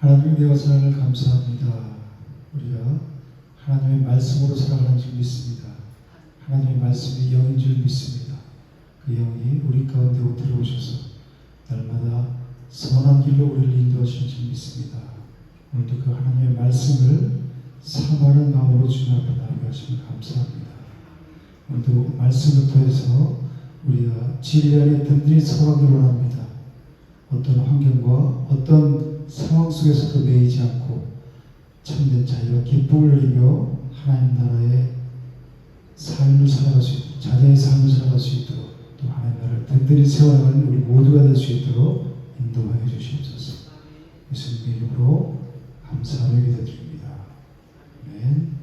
하나님의 은혜를 감사합니다. 우리가 하나님의 말씀으로 살아가는 줄 믿습니다. 하나님의 말씀이 영인 줄 믿습니다. 그 영이 우리 가운데 들어오셔서 날마다 선한 길로 우리를 인도하시는 줄 믿습니다. 오늘도 그 하나님의 말씀을 사모하는 마음으로 주님 앞에 나아가 하시면 감사합니다. 오늘도 말씀을 통해서 우리가 진리 안에 든든히 서가기를 원합니다. 어떤 환경과 어떤 상황 속에서도 매이지 않고 참된 자유와 기쁨을 누리며 하나님 나라의 삶을 살아갈 수 있도록, 자녀의 삶을 살아갈 수 있도록, 또 하나님 나라를 든든히 세워나가는 우리 모두가 될 수 있도록 인도하여 주시옵소서. 예수님의 이름으로 감사하며 기도드립니다. 아멘.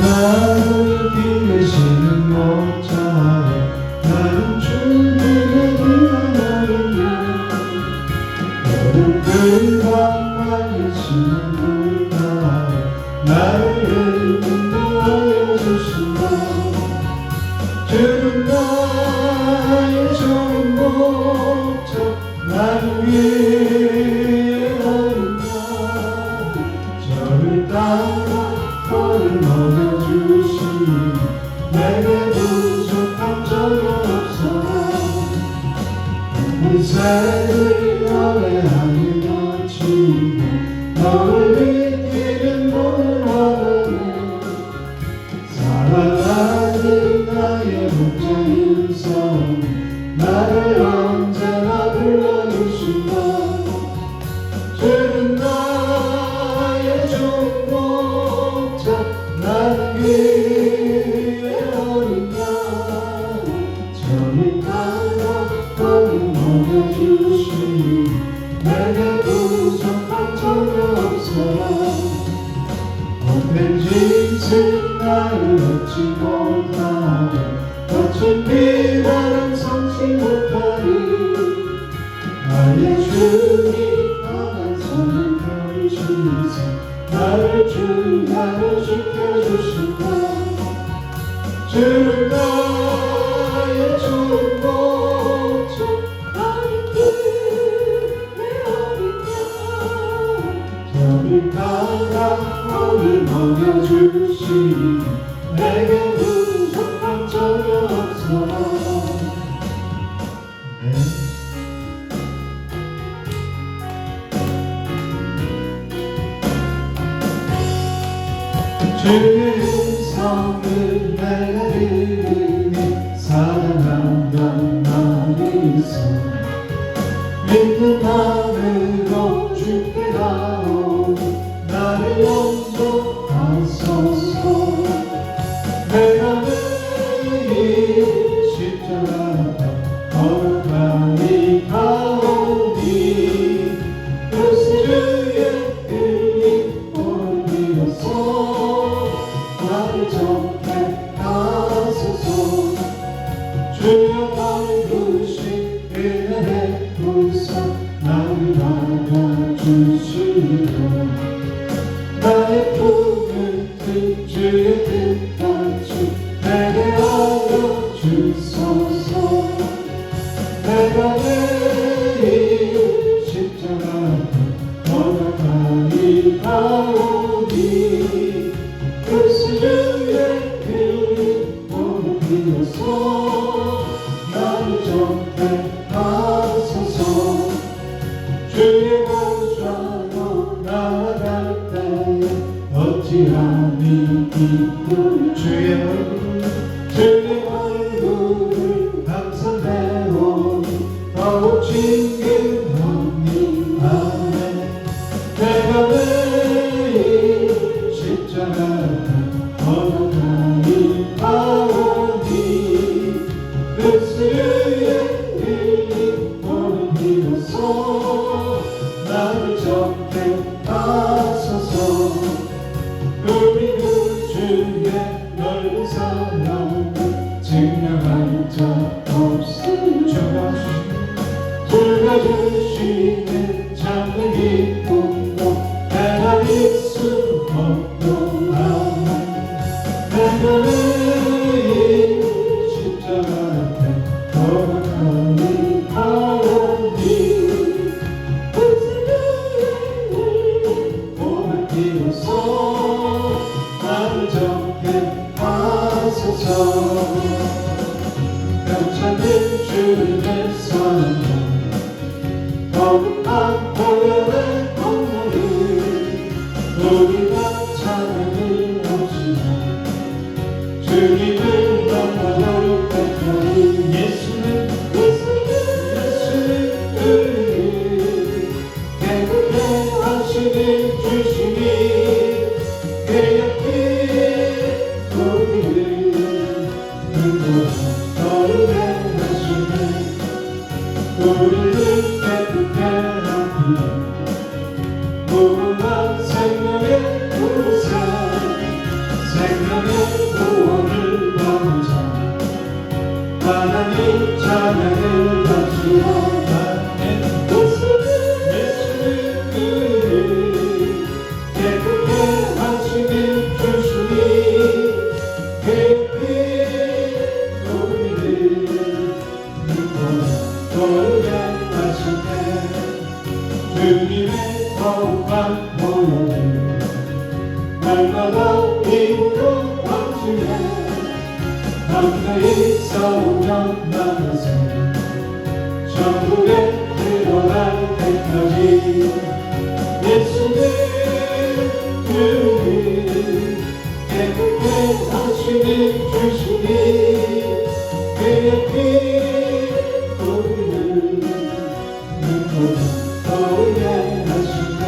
나를 비내시는 목자여 나는 주님의 기다리며 너를 금방 말리시는 물가에 나를 인도하여 주시며 주는 나의 좋은 목자 나를 위해 어린다 저를 따라 너를 먹여주시니 내게 부족한 적이 없어 이 새를 너의 안에 갇히고 너를 믿기는 뭘 원하네 사랑하는 나의 목자일성 나를 언제나 불러주신다 주는 나의 좋은 나를 위해 어린 양 저를 따라 너를 먹여주시니 내게 부족한 적이 없어 못된 짓을 나를 얻지 못하고 거친 비난은 성치 못하리 나의 주님 강한 손을 펼치사 나를 주야로 지켜주신다 주는 나의 좋은 목자 나를 위해 어린 양 저를 따라 너를 먹여주시니 내게 부족한 적이 없어 주의 음성을 내가 들으니 사랑한단 말이 있어 믿는 마음으로 주께 나오니 나를 용서하소서 내가 매일 십자가 걸어가니 가오니 그리스도 주의 흘린 오를 빌어서 나를 접해 가소서 주여 나를 부신 은혜의 우선 나를 받아주시고 나의 품을 든 주의 뜻같이 내게 알려주소서 내가 매일 십자가 걸어가니 가오니 그리스도 주의 흘린 오를 빌어서 나를 접해 가소서 주의 보좌로 나아갈 때에 어찌하니 기쁠 주의 얼굴을 항상 배우니 더욱 친근하니 아멘 내가 매일 십자가 걸어가니 가오니 그리스도의 흘린 오를 빌어서 나를 접해 가소서 우리 구주의 넓은 사랑을 증명할 자 없음 주가 주시는 참된 기쁨도 내가 알 수 없도다 뼈차는 주님의 사랑 거룩한 보혈의 공로를 우리가 찬양을 없지만 주님을 만나볼 때까지 예수는 우리를 깨끗게 하시는 주시니 그의 피 우리를 거룩게 하시네 우리를 깨끗게 하니 무궁한 생명의 우세 생명의 구원을 받으자 하나님 찬양을 바치며 예수는 우리를 깨끗게 하시는 주시니 그의 피 우리를 거룩게 하시네 주님의 거룩한 보혈을 날마다 입으로 바치네 함께 싸우며 나가서 천국에 들어갈 때까지 예수는 우리를 깨끗게 하시는 주시니 그의 피 우리를 거룩게 하시네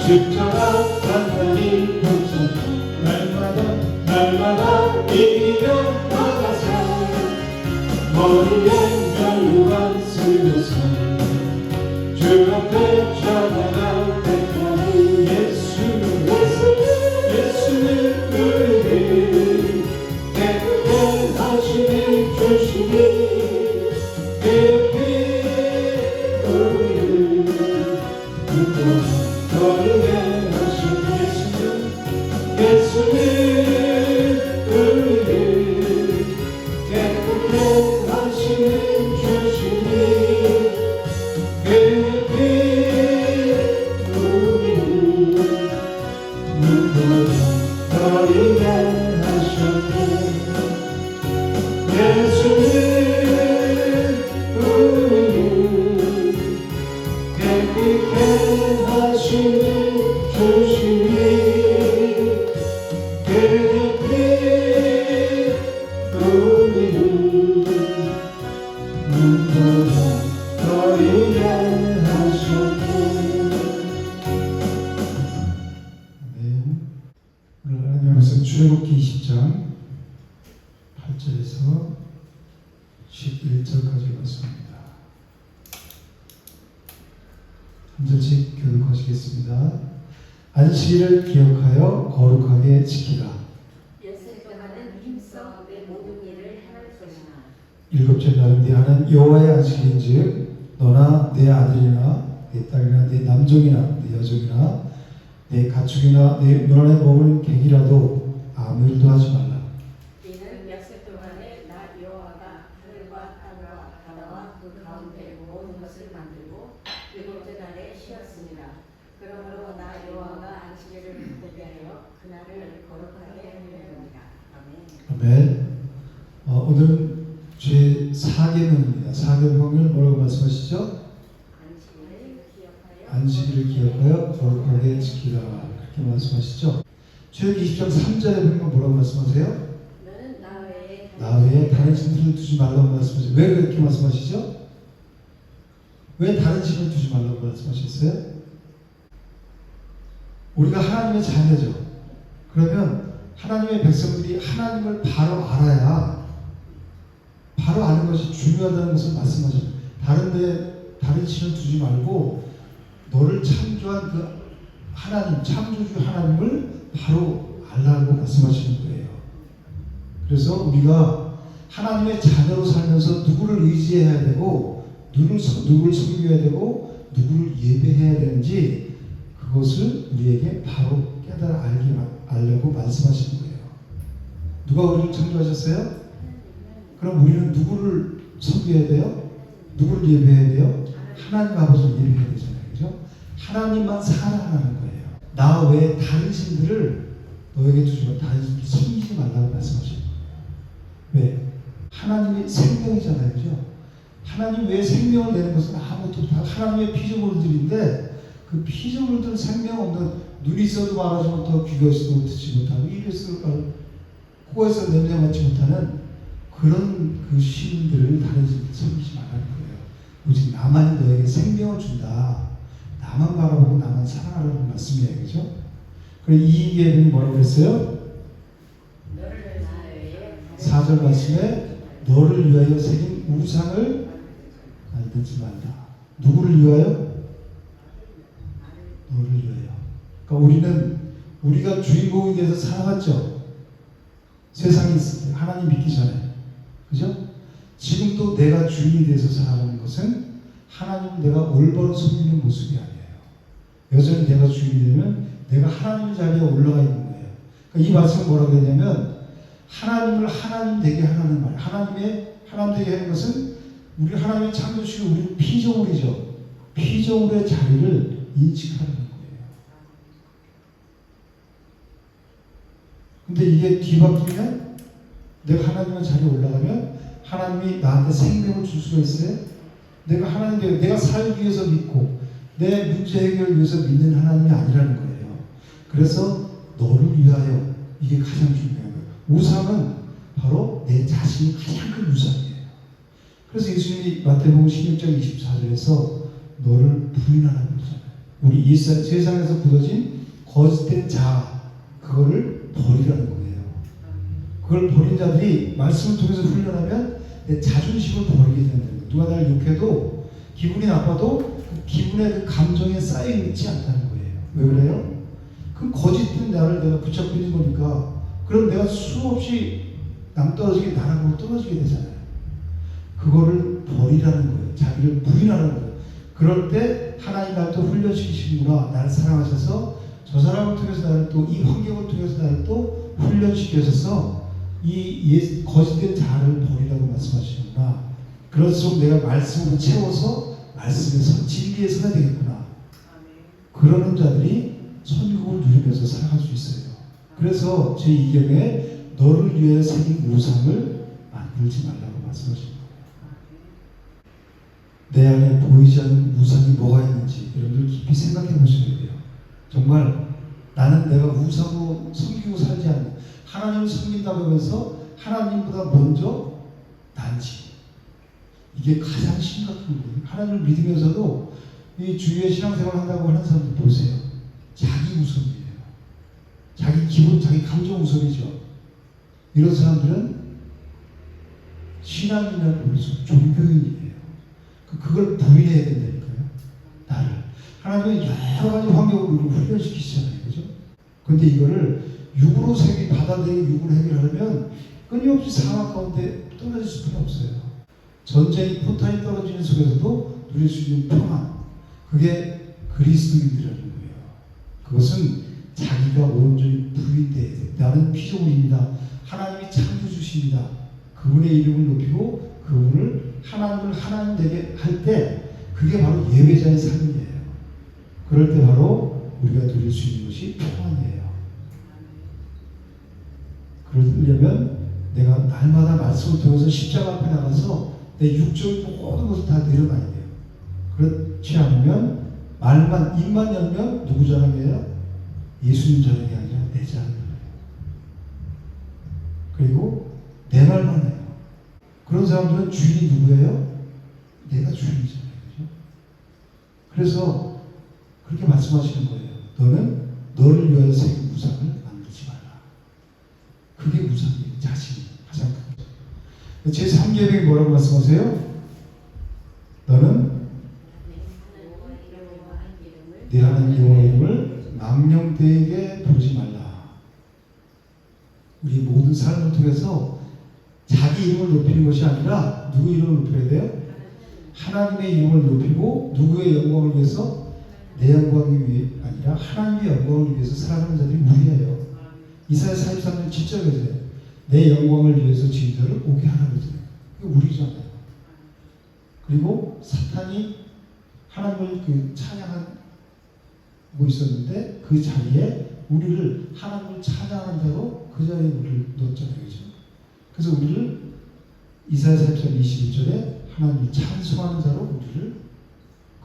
십자가 단단히 붙잡고 날마다 이기며 나가서 머리에 멸류관 쓰고서 주 앞에 전화할 때까지 예수는 우리를 깨끗게 하시는 주시니 그의 피 우리를 거룩게 하시는 예수는 우리를 깨끗게 하시는 주시니 그의 피 우리를 거룩게 하셨네 예수는 우리를 깨끗게 하시는 주시니 그의 피 우리를 거룩게 하셨네 오늘 하나님의 말씀 출애굽기 20장 8절에서 11절까지 말씀입니다. 한 절씩 교독하시겠습니다. 안식일을 기억하여 거룩하게 지키라. 엿새 동안은 힘써 내 모든 일을 행할 것이나 일곱째 날은 네 하나님 여호와의 안식일인즉 너나 내 아들이나 내 딸이나 내 남종이나 내 여종이나 내 가축이나 내 너네 먹을 객이라도 아무 일도 하지 말라. 이는 엿새 동안에 나 여호와가 하늘과 땅과 바다와 그 가운데 모든 것을 만들고 일곱째 날에 쉬었습니다. 그러므로 나 여호와가 안식일을 기쁘게 하여 그날을 거룩하게 하려니라. 아멘. 아멘. 오늘은 제 4계명입니다. 4계명을 뭐라고 말씀하시죠? 안식일을 기억하여 거룩하게 지키라. 그렇게 말씀하시죠. 출애굽기 20장 3절에 보면 뭐라고 말씀하세요? 너는 나 외에 다른 신들을 두지 말라고 말씀하시죠. 왜 그렇게 말씀하시죠? 왜 다른 신을 두지 말라고 말씀하셨어요? 우리가 하나님의 자녀죠. 그러면 하나님의 백성들이 하나님을 바로 알아야 바로 아는 것이 중요하다는 것을 말씀하시죠. 다른 신을 두지 말고 너를 창조한 그 하나님, 창조주 하나님을 바로 알라고 말씀하시는 거예요. 그래서 우리가 하나님의 자녀로 살면서 누구를 의지해야 되고 누구를 섬겨야 되고 누구를 예배해야 되는지 그것을 우리에게 바로 깨달아 알려고 말씀하시는 거예요. 누가 우리를 창조하셨어요? 그럼 우리는 누구를 섬겨야 돼요? 누구를 예배해야 돼요? 하나님 아버지를 예배해야 되잖아요. 그죠? 하나님만 사랑하는 거예요. 나 외에 다른 신들을 너에게 두지 마, 다른 신들 섬기지 말라고 말씀하시는 거예요. 왜? 하나님이 생명이잖아요. 그죠? 하나님 외에 생명을 내는 것은 아무것도 없다. 하나님의 피조물들인데 그 피조물들 생명 없는 눈이 있어도 말하지 못하고 귀가 있어도 듣지 못하고 입이 있어도 코가 있어도 냄새 맡지 못하는 그런 그 신들을 다른 신들 섬기지 말라는 거예요. 오직 나만이 너에게 생명을 준다. 나만 바라보고 나만 사랑하라는 말씀이에요. 그죠? 그리고 이 예언이 뭐라고 그랬어요? 4절 말씀에 너를 위하여 새긴 우상을 만들지 말라. 누구를 위하여? 너를 위하여. 그러니까 우리가 주인공이 돼서 살아갔죠. 세상에 있을 때 하나님 믿기 전에. 그죠? 지금 또 내가 주인이 돼서 살아가는 것은 하나님을 내가 올바로 섬기는 모습이 아니에요. 여전히 내가 주인이 되면 내가 하나님 자리에 올라가 있는 거예요. 그러니까 이 말씀은 뭐라고 했냐면 하나님을 하나님 되게 하라는 말. 하나님 되게 하는 것은 우리 하나님의 창조주시고 우리는 피조물이죠. 피조물의 자리를 인식하는 거예요. 근데 이게 뒤바뀌면 내가 하나님의 자리에 올라가면 하나님이 나한테 생명을 줄 수가 있어요? 내가 살기 위해서 믿고 내 문제 해결을 위해서 믿는 하나님이 아니라는 거예요. 그래서 너를 위하여 이게 가장 중요한 거예요. 우상은 바로 내 자신이 가장 큰 우상이에요. 그래서 예수님이 마태복음 16장 24절에서 너를 부인하라고 그러잖아요. 우리 이 세상에서 굳어진 거짓된 자아 그거를 버리라는 거예요. 그걸 버린 자들이 말씀을 통해서 훈련하면 내 자존심을 버리게 된다는 거예요. 누가 나를 욕해도 기분이 나빠도 그 기분의 그 감정에 쌓여 있지 않다는 거예요. 왜 그래요? 그 거짓된 나를 내가 붙잡고 있는 거니까 그럼 내가 수없이 낭떠러지게 나락으로 떨어지게 되잖아요. 그거를 버리라는 거예요. 자기를 부인하라는 거예요. 그럴 때 하나님 나를 또 훈련시키시는구나. 나를 사랑하셔서 저 사람을 통해서 나를 또 이 환경을 통해서 나를 또 훈련시켜서 이 거짓된 자아를 버리라고 말씀하시는구나. 그럴수록 내가 말씀으로 채워서 말씀에서 진리에 서야 되겠구나. 그러는 자들이 천국을 누리면서 살아갈 수 있어요. 그래서 제2경에 너를 위해 새긴 우상을 만들지 말라고 말씀하십니다. 내 안에 보이지 않는 우상이 뭐가 있는지 여러분들 깊이 생각해 보셔야 돼요. 정말 나는 내가 우상으로 섬기고 살지 않는 하나님을 섬긴다고 하면서 하나님보다 먼저 난지 이게 가장 심각한 거예요. 하나님을 믿으면서도 이 주위에 신앙생활 한다고 하는 사람들 보세요. 자기 우선이에요. 자기 기분, 자기 감정 우선이죠. 이런 사람들은 신앙이라는 모르죠. 종교인이에요. 그걸 부인해야 된다니까요. 나를. 하나님은 여러 가지 환경으로 우리를 훈련시키시잖아요. 그죠? 근데 이거를 육으로 받아들이고 육으로 해결하려면 끊임없이 상황 가운데 떨어질 수밖에 없어요. 전쟁이 포탄이 떨어지는 속에서도 누릴 수 있는 평안. 그게 그리스도인이라는 거예요. 그것은 자기가 온전히 부인돼야 돼. 나는 피조물입니다. 하나님이 창조주십니다. 그분의 이름을 높이고 그분을 하나님을 하나님 되게 할 때 그게 바로 예배자의 삶이에요. 그럴 때 바로 우리가 누릴 수 있는 것이 평안이에요. 그러려면 내가 날마다 말씀을 통해서 십자가 앞에 나가서 내 육적인 모든 것을 다 내려놔야 돼요. 그렇지 않으면 입만 열면 누구 자랑이에요? 예수님 자랑이 아니라 내 자랑이에요. 그리고 내 말만 해요. 그런 사람들은 주인이 누구예요? 내가 주인이잖아요. 그죠? 그래서 그렇게 말씀하시는 거예요. 너는 너를 위하여 새긴 우상을 만들지 마라. 그게 우상이에요. 자신이 가장 큰 거죠. 제3계명이 뭐라고 말씀하세요? 너는 내 하나님 여호와의 이름을 망령되게 부르지 말라. 우리 모든 삶을 통해서 자기 이름을 높이는 것이 아니라 누구 이름을 높여야 돼요? 하나님의 이름을 높이고 누구의 영광을 위해서? 내 영광이 위해 아니라 하나님의 영광을 위해서 살아가는 자들이 우리예요. 이사야 43년 7절에 내 영광을 위해서 지은 자를 오게 하라고 했어요. 그게 우리잖아요. 그리고 사탄이 하나님을 찬양하고 있었는데 그 자리에 우리를 하나님을 찬양하는 자로 그 자리에 우리를 넣었잖아요. 그죠? 그래서 우리를 이사야 40장 21절에 하나님이 찬송하는 자로 우리를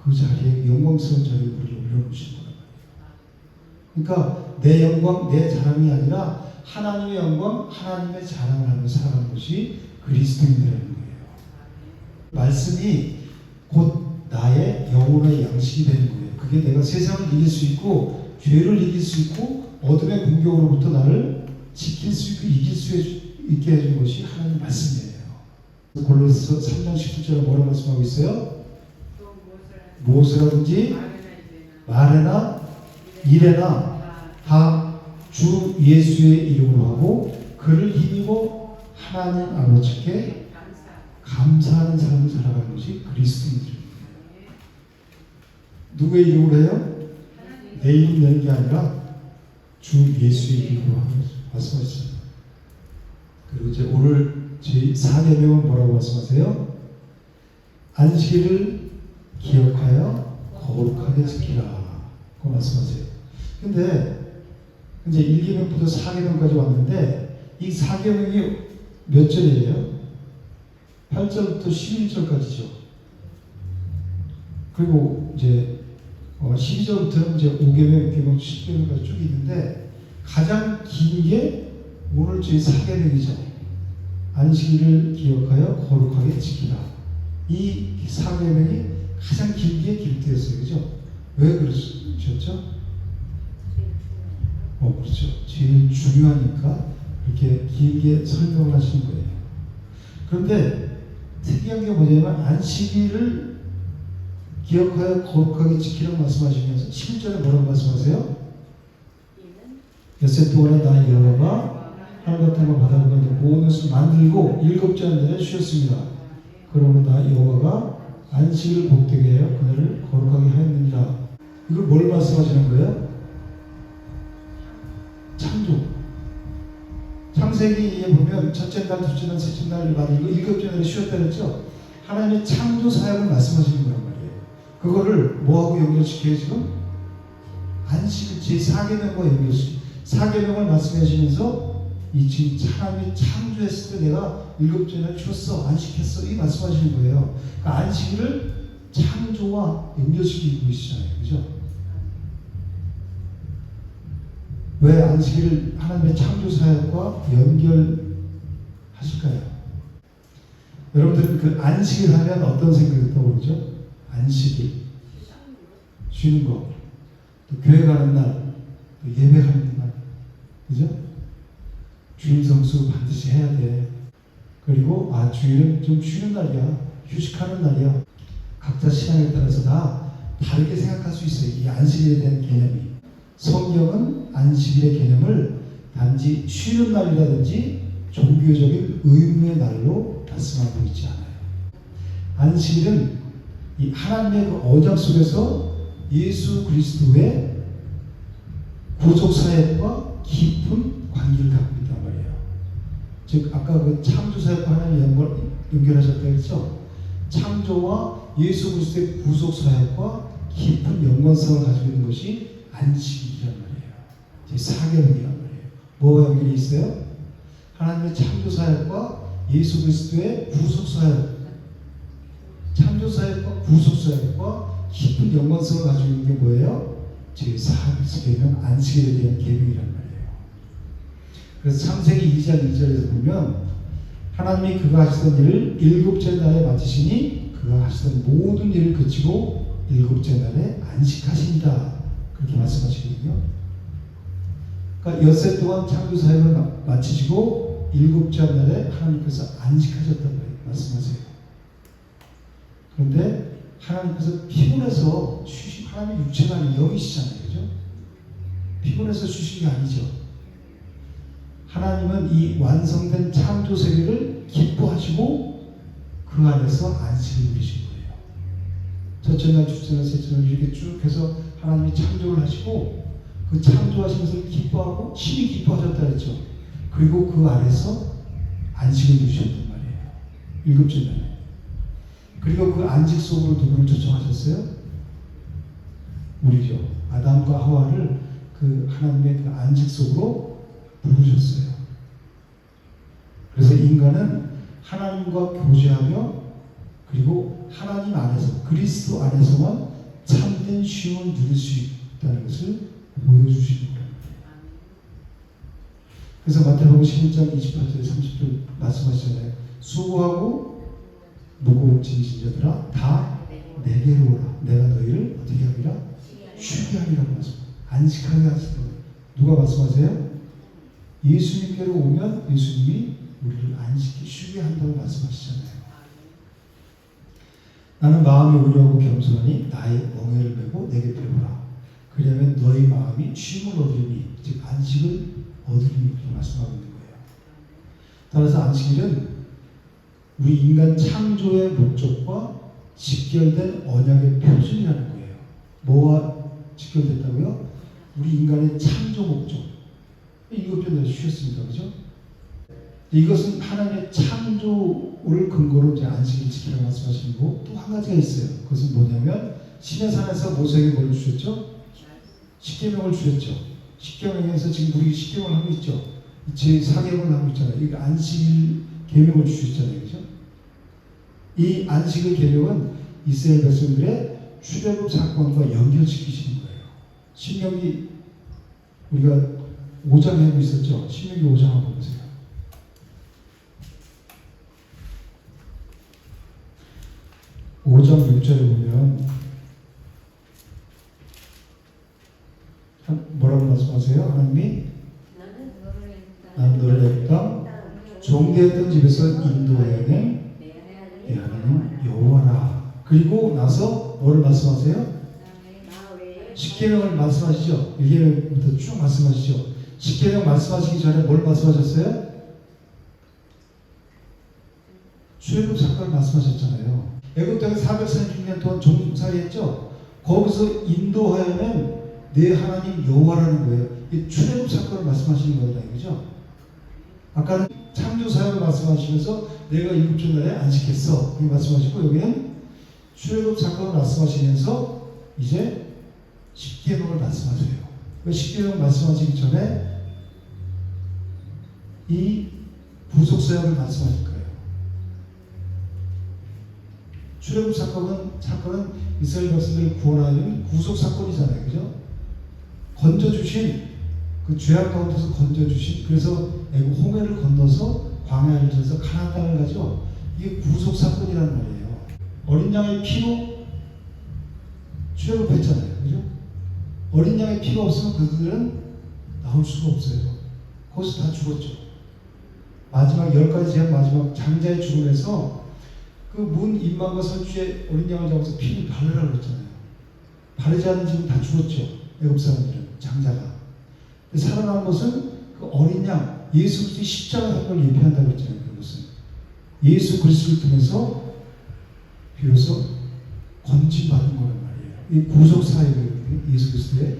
그 자리에 영광스러운 자리에 우리를 올려놓으신 거란 말이에요. 그러니까 내 영광, 내 자랑이 아니라 하나님의 영광, 하나님의 자랑을 하며 살아가는 것이 그리스도인이라는 거예요. 말씀이 곧 나의 영혼의 양식이 되는 거예요. 그게 내가 세상을 이길 수 있고 죄를 이길 수 있고 어둠의 공격으로부터 나를 지킬 수 있고 이길 수 있게 해준 것이 하나님의 말씀이에요. 골로새서 3장 17절에 뭐라고 말씀하고 있어요? 무엇이라든지 말에나 일에나 다 주 예수의 이름으로 하고 그를 힘입어 하나님 아버지께 감사하는 삶을 살아가는 것이 그리스도인들입니다. 누구의 이름으로 해요? 내 이름 내는 게 아니라 주 예수의 이름으로 말씀하셨어요. 그리고 이제 오늘 제 4계명은 뭐라고 말씀하세요? 안식일을 기억하여 거룩하게 지키라 고 말씀하세요. 근데 이제 1계명부터 4계명까지 왔는데 이 4계명이 몇 절이에요? 8절부터 11절까지죠. 그리고 이제 12절부터는 이제 5계명, 6계명, 10계명까지 쭉 있는데 가장 긴 게 오늘 저희 4계명이죠. 안식일을 기억하여 거룩하게 지키라. 이 4계명이 가장 길게 기록되었어요. 그죠? 왜 그러셨죠? 그렇죠. 제일 중요하니까 이렇게 길게 설명을 하시는 거예요. 그런데 특이한 게 뭐냐면 안식일을 기억하여 거룩하게 지키라고 말씀하시면서 11절에 뭐라고 말씀하세요? 엿새 동안에 나 여호와가 하늘과 땅과 바다와 모든 것을 만들고 일곱째 날에 쉬었습니다. 그러므로 나 여호와가 안식일을 복되게 하여 그날을 거룩하게 하였느니라. 이걸 뭘 말씀하시는 거예요? 창조. 창세기에 보면 첫째 날, 둘째 날, 셋째 날 만들고 일곱째 날에 쉬었다 그랬죠? 하나님의 창조 사역을 말씀하시는 거란 말이에요. 그거를 뭐하고 연결시켜요 지금? 안식일 제4계명과 연결시켜요. 4계명을 말씀하시면서 이 지금 하나님이 창조했을 때 내가 일곱째 날 쉬었어, 안식했어 이 말씀하시는 거예요. 그러니까 안식일을 창조와 연결시키고 계시잖아요. 그죠? 왜 안식일을 하나님의 창조 사역과 연결하실까요? 여러분들 그 안식일 하면 어떤 생각이 떠오르죠? 안식일, 쉬는 거, 또 교회 가는 날, 또 예배 가는 날, 그죠? 주일 성수 반드시 해야 돼. 그리고 주일은 좀 쉬는 날이야, 휴식하는 날이야. 각자 신앙에 따라서 다 다르게 생각할 수 있어요. 이 안식일에 대한 개념이. 성경은 안식일의 개념을 단지 쉬는 날이라든지 종교적인 의무의 날로 말씀하고 있지 않아요. 안식일은 이 하나님의 그 언약 속에서 예수 그리스도의 구속 사역과 깊은 관계를 갖고 있단 말이에요. 즉 아까 그 창조 사역과 하나님 연결하셨다 했죠. 창조와 예수 그리스도의 구속 사역과 깊은 연관성을 가지고 있는 것이 안식일이란 말이에요. 제4계명이란 말이에요. 뭐가 연결이 있어요? 하나님의 창조 사역과 예수 그리스도의 구속 사역, 창조 사역과 구속 사역과 깊은 연관성을 가지고 있는 게 뭐예요? 제4계명 안식일에 대한 계명이란 말이에요. 그래서 창세기 2장 2절에서 보면 하나님이 그가 하시던 일을 일곱째 날에 마치시니 그가 하시던 모든 일을 그치고 일곱째 날에 안식하신다. 그렇게 말씀하시거든요. 그러니까 엿새 동안 창조 사역을 마치시고 일곱째 날에 하나님께서 안식하셨다고 말씀하세요. 그런데 하나님께서 피곤해서 하나님 육체가 아닌 영이시잖아요. 그죠? 피곤해서 쉬신 게 아니죠. 하나님은 이 완성된 창조 세계를 기뻐하시고 그 안에서 안식을 누리신 거예요. 첫째 날, 둘째 날, 셋째 날 이렇게 쭉 해서 하나님이 창조를 하시고 그 창조하시면서 기뻐하고 심히 기뻐하셨다 그랬죠. 그리고 그 안에서 안식을 누리셨단 말이에요. 일곱째 날에. 그리고 그 안식 속으로 누구를 초청하셨어요? 우리죠. 아담과 하와를 그 하나님의 그 안식 속으로 부르셨어요. 그래서 인간 인간은 하나님과 교제하며 그리고 하나님 안에서 그리스도 안에서만 참된 쉼을 누릴 수 있다는 것을 보여주시는 거예요. 그래서 마태복음 11장 28절 30절 말씀하시잖아요. 수고하고 무거운 짐진 자들아 다 내게로 오라. 내가 너희를 어떻게 하리라? 쉬게 하리라고 말씀합니다. 안식하게 하시는 거예요. 누가 말씀하세요? 예수님께로 오면 예수님이 우리를 안식히 쉬게 한다고 말씀하시잖아요. 나는 마음이 의료하고 겸손하니 나의 멍에를 메고 내게 배우라. 그러면 너희 마음이 쉼을 얻으니 즉 안식을 얻으니 그렇게 말씀하고 있는 거예요. 따라서 안식일은 우리 인간 창조의 목적과 직결된 언약의 표준이라는 거예요. 뭐와 직결됐다고요? 우리 인간의 창조 목적. 일곱 날 쉬었습니다. 그죠? 이것은 하나님의 창조를 근거로 이제 안식일 지키라고 말씀하시는 거고 또 한 가지가 있어요. 그것은 뭐냐면 시내산에서 모세에게 뭘 주셨죠? 십계명을 주셨죠. 십계명에서 지금 우리 십계명을 하고 있죠. 제 4계명을 하고 있잖아요. 이게 안식일 계명을 주셨잖아요. 그죠? 이 안식일 계명은 이스라엘 백성들의 출애굽 사건과 연결시키시는 거예요. 신명기 우리가 5장 하고 있었죠. 신명기 5장 한번 보세요. (5장 6절에) 보면 뭐라고 말씀하세요? 하나님이 나는 너를 내 땅 종되었던 집에서 인도하여 낸 내 하나님 여호와라. 그리고 나서 뭐를 말씀하세요? 십계명을 말씀하시죠. 1계명부터 쭉 말씀하시죠. 십계명 말씀하시기 전에 뭘 말씀하셨어요? 출애굽 사건을 말씀하셨잖아요. 애굽 땅에 436년 동안 종살이 했죠. 거기서 인도하여는 내 하나님 여호와라는 거예요. 이 출애굽 사건을 말씀하시는 거예요. 그죠? 아까는 창조 사역을 말씀하시면서 내가 일곱째 날에 안식했어. 이렇게 말씀하시고 여기는 출애굽 사건을 말씀하시면서 이제 십계명을 말씀하세요. 그 십계명 말씀하시기 전에 이 구속 사역을 말씀하실 거예요. 출애굽 사건은 이스라엘 백성들을 구원하는 구속 사건이잖아요. 그죠? 건져주신 그 죄악 가운데서 건져주신 그래서 애굽 홍해를 건너서 광야를 지나서 가나안 땅을 가죠. 이게 구속 사건이라는 말이에요. 어린 양의 피로 출애굽했잖아요. 그죠? 어린 양의 피가 없으면 그들은 나올 수가 없어요. 거기서 다 죽었죠. 마지막 10가지 제한 마지막 장자의 죽음에서 그 문 임망과 설주에 어린 양을 잡아서 피를 바르라고 했잖아요. 바르지 않은 집은 다 죽었죠. 애굽 사람들은 장자가. 살아난 것은 그 어린 양 예수 그리스도의 십자가 사건을 예표한다고 했잖아요. 그것은 예수 그리스도를 통해서 비로소 건진받은 거란 말이에요. 이 구속 사역을 예수 그리스도의.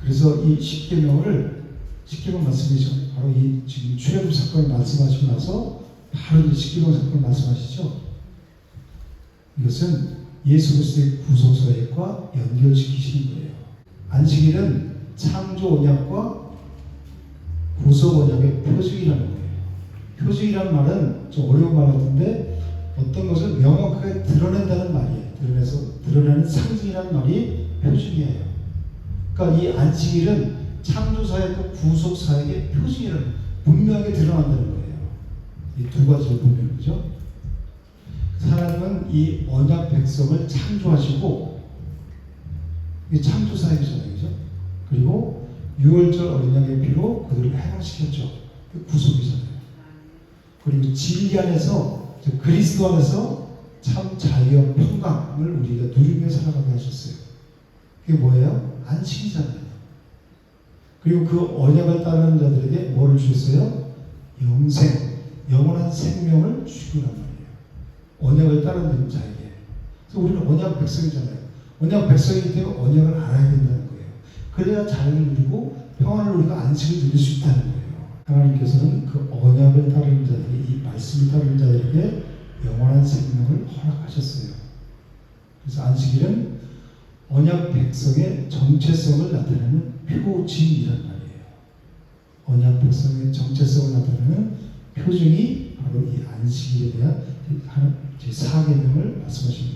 그래서 이 십계명 말씀이죠. 바로 이 지금 출애굽 사건을 말씀하시고 나서 바로 이 십계명 사건을 말씀하시죠. 이것은 예수 그리스도의 구속 사역과 연결시키시는 거예요. 안식일은 창조 언약과 구속 언약의 표적이라는 거예요. 표적이라는 말은 좀 어려운 말 같은데 어떤 것을 명확하게 드러낸다는 말이에요. 드러내는 상징이라는 말이 표적이에요. 그러니까 이 안식일은 창조 사역과 구속 사역의 표징이라는 분명하게 드러난다는 거예요. 이 두 가지를 보면 그죠? 하나님은 이 언약 백성을 창조하시고 이 창조 사역이잖아요, 그죠? 그리고 6월절 어린 양의 피로 그들을 해방시켰죠. 구속이잖아요. 그리고 진리 안에서 그리스도 안에서 참 자유와 평강을 우리가 누리며 살아가게 하셨어요. 그게 뭐예요? 안식이잖아요. 그리고 그 언약을 따르는 자들에게 뭐를 주셨어요? 영원한 생명을 주시고란 말이에요. 언약을 따르는 자에게. 그래서 우리는 언약 백성이잖아요. 언약 백성이기 때문에 언약을 알아야 된다는 거예요. 그래야 자유를 누리고 평안을 누리고 안식을 누릴 수 있다는 거예요. 하나님께서는 그 언약을 따르는 자들에게, 이 말씀을 따르는 자들에게 영원한 생명을 허락하셨어요. 그래서 안식일은 언약 백성의 정체성을 나타내는 표징이란 말이에요. 언약 백성의 정체성을 나타내는 표징이 바로 이 안식일에 대한 제4계명을 말씀하시는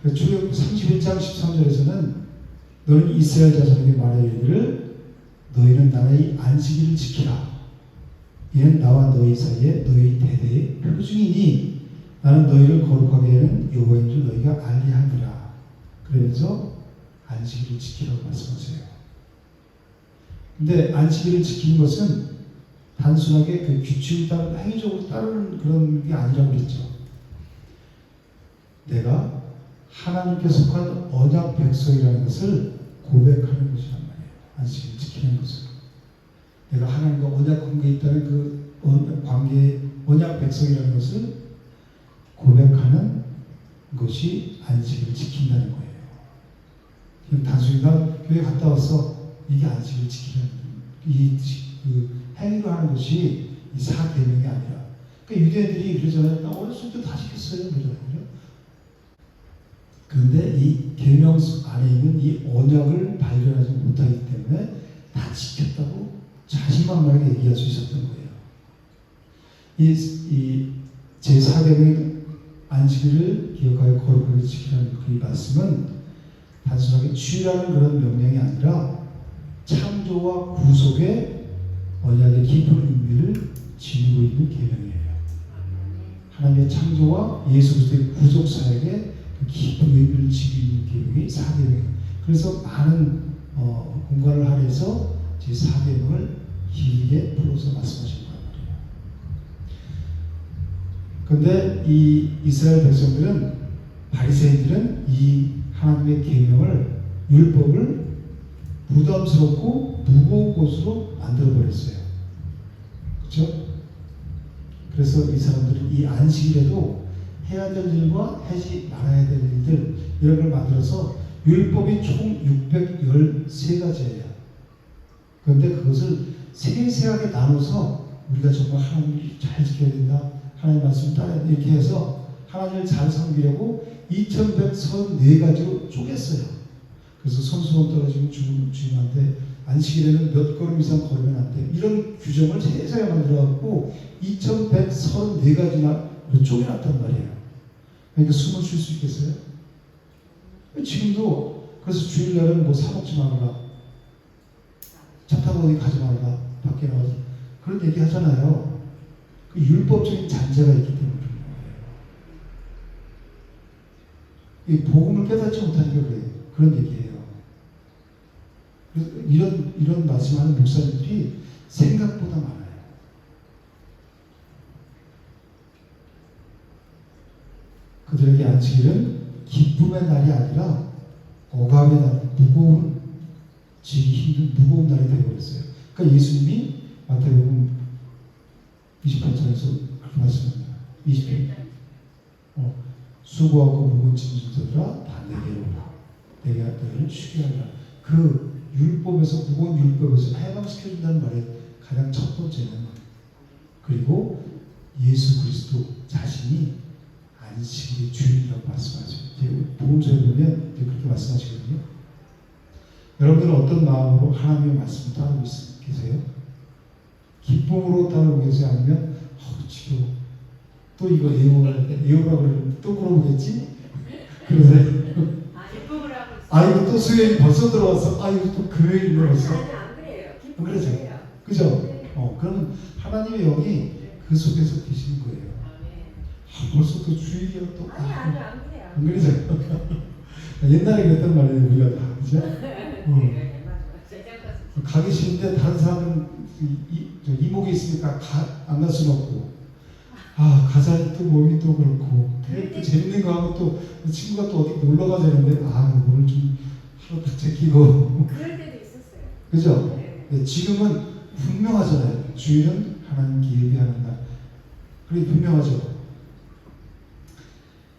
거예요. 출애굽 31장 13절에서는 너는 이스라엘 자손에게 말하여 이르기를 너희는 나의 안식일을 지키라. 이는 나와 너희 사이에 너희 대대의 표징이니 나는 너희를 거룩하게 하는 여호와인 줄 너희가 알게 하니라. 그러면서 안식일을 지키라고 말씀하세요. 근데 안식일을 지키는 것은 단순하게 그 규칙을 따르는 행위적으로 따르는 그런 게 아니라고 그랬죠. 내가 하나님께 속한 언약 백성이라는 것을 고백하는 것이란 말이에요. 안식일을 지키는 것은. 내가 하나님과 언약 관계에 있다는 그 관계의 언약 백성이라는 것을 고백하는 것이 안식일을 지킨다는 거예요. 그냥 단순히 나 교회 갔다 와서 이게 안식일을 지키는 그 행위로 하는 것이 이 4계명이 아니라. 그러니까 유대인들이 그러잖아요. 나 어렸을 때 다 지켰어요. 그러잖아요. 그런데 이 계명 안에 있는 이 언약을 발견하지 못하기 때문에 다 지켰다고 자신만만하게 얘기할 수 있었던 거예요. 이 제4계명의 안식일을 기억하여 거룩하게 지키라는 그 말씀은 단순하게 주의라는 그런 명령이 아니라 창조와 구속의 언약의 깊은 의미를 지니고 있는 계명이에요. 하나님의 창조와 예수 그리스도의 구속 사역의 그 깊은 의미를 지니고 있는 계명이 4계명이에요. 그래서 많은 공간을 할애해서 제4계명을 길게 풀어서 말씀하신 거란 말이에요. 그런데 이 이스라엘 백성들은, 바리새인들은 이 하나님의 계명을, 율법을 부담스럽고 무거운 것으로 만들어버렸어요. 그렇죠? 그래서 이 사람들은 이 안식일에도 해야 될 일과 하지 말아야 될 일들, 이런 걸 만들어서 율법이 총 613가지예요. 그런데 그것을 세세하게 나눠서 우리가 정말 하나님을 잘 지켜야 된다, 하나님 말씀 따라야 된다, 이렇게 해서 하나님을 잘 섬기려고 2134가지로 쪼갰어요. 그래서 손수건 떨어지면 죽은 주님한테 안식일에는 몇 걸음 이상 걸으면 안 돼, 이런 규정을 세세하게 만들어갖고 2134가지나 쪼개놨단 말이에요. 그러니까 숨을 쉴 수 있겠어요? 지금도 그래서 주일날은 뭐 사먹지 말아라, 차 타고 어디 가지 말아라, 밖에 나가서 그런 얘기 하잖아요. 그 율법적인 잔재가 있기 때문에 이 복음을 깨닫지 못하니까 그래요. 그런 얘기예요. 그래서 이런 말씀하는 목사님들이 생각보다 많아요. 그들에게 안식일은 기쁨의 날이 아니라 억압의 날, 무거운, 지기 힘든 무거운 날이 되어버렸어요. 그러니까 예수님이 마태복음 28장에서 그렇게 말씀합니다. 28장. 수고하고 무거운 짐진 자들아 다 내게로 오라. 내가 너희를 쉬게 하리라. 그 율법에서, 무거운 율법에서 해방시켜준다는 말의 가장 첫 번째는, 그리고 예수 그리스도 자신이 안식일의 주인이라고 말씀하죠. 복음서에 보면 그렇게 말씀하시거든요. 여러분들은 어떤 마음으로 하나님의 말씀을 따르고 계세요? 기쁨으로 따르고 계세요? 아니면 지겨워, 또 이거 애호라고 그러면 또 물어보겠지? 그러세요? 기쁨을 하고 있어요. 아이고 또 수요일 벌써 들어왔어. 아이고 또 금요일 들어왔어. 아니, 안 그래요. 기쁨을 그러죠. 해요. 그죠? 네. 그러면 하나님의 영이 그 속에서 계시는 거예요. 벌써 또 주일이야 또. 아니, 안 그래요. 안 그러죠? 옛날에 그랬단 말이에요, 우리가 다. 그죠? 네, 맞아요. 가기 싫은데 다른 사람은 이목이 있으니까 안 갈 수는 없고, 가자 또 몸이 또 그렇고, 또 재밌는 거 하고 또 친구가 또 어디 놀러 가자는데 오늘 좀 하루 다 제끼고. 그럴 때도 있었어요. 그죠? 네. 네, 지금은 분명하잖아요. 주일은 하나님께 예배하는 날. 그게 분명하죠.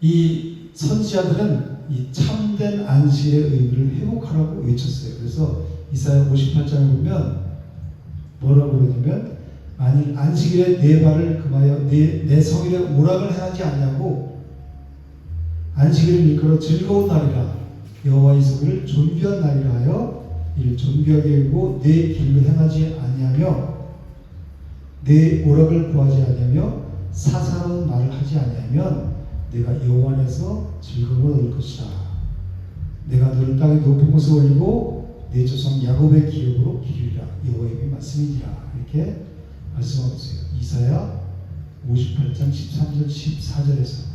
이 선지자들은 이 참된 안식의 의미를 회복하라고 외쳤어요. 그래서 이사야 58장에 보면 뭐라고 그러냐면, 만일 안식일에 내 발을 금하여 내 성일에 오락을 행하지 않냐고, 안식일을 일컬어 즐거운 날이라 여호와의 성을 존귀한 날이라 하여 이를 존귀하게 여기고 내 길로 행하지 아니하며 내 오락을 구하지 아니하며 사사로운 말을 하지 아니하면 내가 여호와 안에서 즐거움을 얻을 것이라. 내가 너를 땅의 높은 곳에 올리고 내 조상 야곱의 기업으로 기르리라. 여호와의 말씀이니라. 이렇게 말씀하고 있어요. 이사야 58장 13절 14절에서